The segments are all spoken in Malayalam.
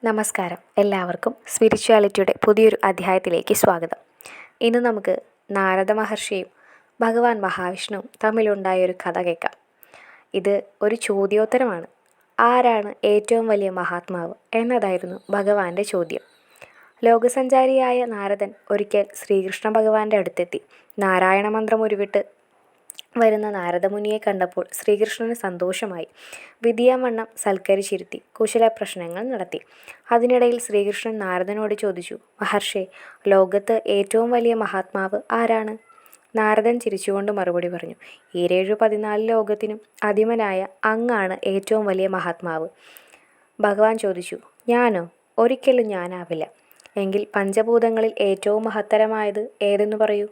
നമസ്കാരം. എല്ലാവർക്കും സ്പിരിച്വാലിറ്റിയുടെ പുതിയൊരു അധ്യായത്തിലേക്ക് സ്വാഗതം. ഇന്ന് നമുക്ക് നാരദ മഹർഷിയും ഭഗവാൻ മഹാവിഷ്ണുവും തമ്മിലുണ്ടായൊരു കഥ കേൾക്കാം. ഇത് ഒരു ചോദ്യോത്തരമാണ്. ആരാണ് ഏറ്റവും വലിയ മഹാത്മാവ് എന്നതായിരുന്നു ഭഗവാന്റെ ചോദ്യം. ലോകസഞ്ചാരിയായ നാരദൻ ഒരിക്കൽ ശ്രീകൃഷ്ണ ഭഗവാന്റെ അടുത്തെത്തി. നാരായണ മന്ത്രം ഉരുവിട്ട് വരുന്ന നാരദമുനിയെ കണ്ടപ്പോൾ ശ്രീകൃഷ്ണന് സന്തോഷമായി. വിധിയാവണ്ണം സൽക്കരിച്ചിരുത്തി കുശല പ്രശ്നങ്ങൾ നടത്തി. അതിനിടയിൽ ശ്രീകൃഷ്ണൻ നാരദനോട് ചോദിച്ചു, മഹർഷേ, ലോകത്ത് ഏറ്റവും വലിയ മഹാത്മാവ് ആരാണ്? നാരദൻ ചിരിച്ചുകൊണ്ട് മറുപടി പറഞ്ഞു, 14 ലോകത്തിനും അധിപനായ അങ്ങാണ് ഏറ്റവും വലിയ മഹാത്മാവ്. ഭഗവാൻ ചോദിച്ചു, ഞാനോ? ഒരിക്കലും ഞാനാവില്ല. എങ്കിൽ പഞ്ചഭൂതങ്ങളിൽ ഏറ്റവും മഹത്തരമായത് ഏതെന്ന് പറയൂ.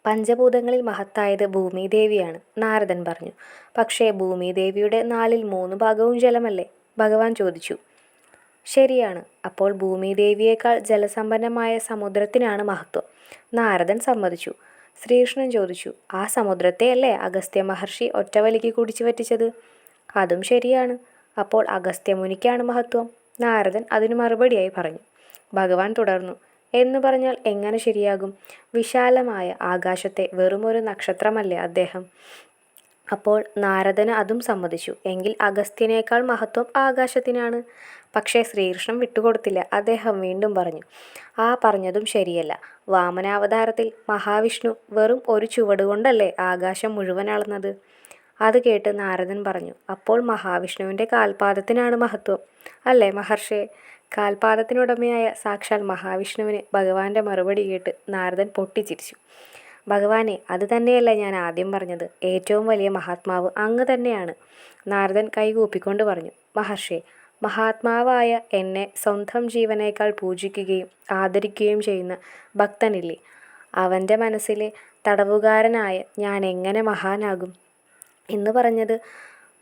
പഞ്ചഭൂതങ്ങളിൽ മഹത്തായത് ഭൂമിദേവിയാണ്, നാരദൻ പറഞ്ഞു. പക്ഷേ ഭൂമിദേവിയുടെ 3 ഭാഗവും ജലമല്ലേ? ഭഗവാൻ ചോദിച്ചു. ശരിയാണ്. അപ്പോൾ ഭൂമിദേവിയേക്കാൾ ജലസമ്പന്നമായ സമുദ്രത്തിനാണ് മഹത്വം, നാരദൻ സമ്മതിച്ചു. ശ്രീകൃഷ്ണൻ ചോദിച്ചു, ആ സമുദ്രത്തെയല്ലേ അഗസ്ത്യ മഹർഷി ഒറ്റവലിക്ക് കുടിച്ചു വറ്റിച്ചത്? അതും ശരിയാണ്. അപ്പോൾ അഗസ്ത്യമുനിക്കാണ് മഹത്വം, നാരദൻ അതിന് മറുപടിയായി പറഞ്ഞു. ഭഗവാൻ തുടർന്നു, എന്ന് പറഞ്ഞാൽ എങ്ങനെ ശരിയാകും? വിശാലമായ ആകാശത്തെ വെറുമൊരു നക്ഷത്രമല്ലേ അദ്ദേഹം? അപ്പോൾ നാരദന് അതും സമ്മതിച്ചു. എങ്കിൽ അഗസ്ത്യനേക്കാൾ മഹത്വം ആകാശത്തിനാണ്. പക്ഷേ ശ്രീകൃഷ്ണൻ വിട്ടുകൊടുത്തില്ല. അദ്ദേഹം വീണ്ടും പറഞ്ഞു, ആ പറഞ്ഞതും ശരിയല്ല. വാമനാവതാരത്തിൽ മഹാവിഷ്ണു വെറും ഒരു ചുവടുകൊണ്ടല്ലേ ആകാശം മുഴുവൻ അളന്നത്? അത് കേട്ട് നാരദൻ പറഞ്ഞു, അപ്പോൾ മഹാവിഷ്ണുവിൻ്റെ കാൽപാദത്തിനാണ് മഹത്വം അല്ലേ മഹർഷേ? കാൽപാദത്തിനുടമയായ സാക്ഷാൽ മഹാവിഷ്ണുവിന് ഭഗവാന്റെ മറുപടി കേട്ട് നാരദൻ പൊട്ടിച്ചിരിച്ചു. ഭഗവാനെ, അത് തന്നെയല്ല ഞാൻ ആദ്യം പറഞ്ഞത്. ഏറ്റവും വലിയ മഹാത്മാവ് അങ്ങ് തന്നെയാണ്. നാരദൻ കൈകൂപ്പിക്കൊണ്ട് പറഞ്ഞു, മഹർഷേ, മഹാത്മാവായ എന്നെ സ്വന്തം ജീവനേക്കാൾ പൂജിക്കുകയും ആദരിക്കുകയും ചെയ്യുന്ന ഭക്തനില്ലേ? അവൻ്റെ മനസ്സിലെ തടവുകാരനായ ഞാൻ എങ്ങനെ മഹാനാകും? എന്ന് പറഞ്ഞത്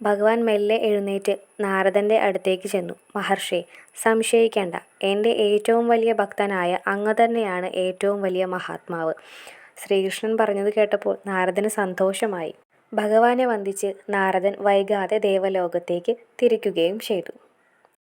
ഭഗവാൻ മെല്ലെ എഴുന്നേറ്റ് നാരദൻ്റെ അടുത്തേക്ക് ചെന്നു. മഹർഷേ, സംശയിക്കേണ്ട. എൻ്റെ ഏറ്റവും വലിയ ഭക്തനായ അങ്ങ് തന്നെയാണ് ഏറ്റവും വലിയ മഹാത്മാവ്. ശ്രീകൃഷ്ണൻ പറഞ്ഞത് കേട്ടപ്പോൾ നാരദന് സന്തോഷമായി. ഭഗവാനെ വന്ദിച്ച് നാരദൻ വൈകാതെ ദേവലോകത്തേക്ക് തിരിക്കുകയും ചെയ്തു.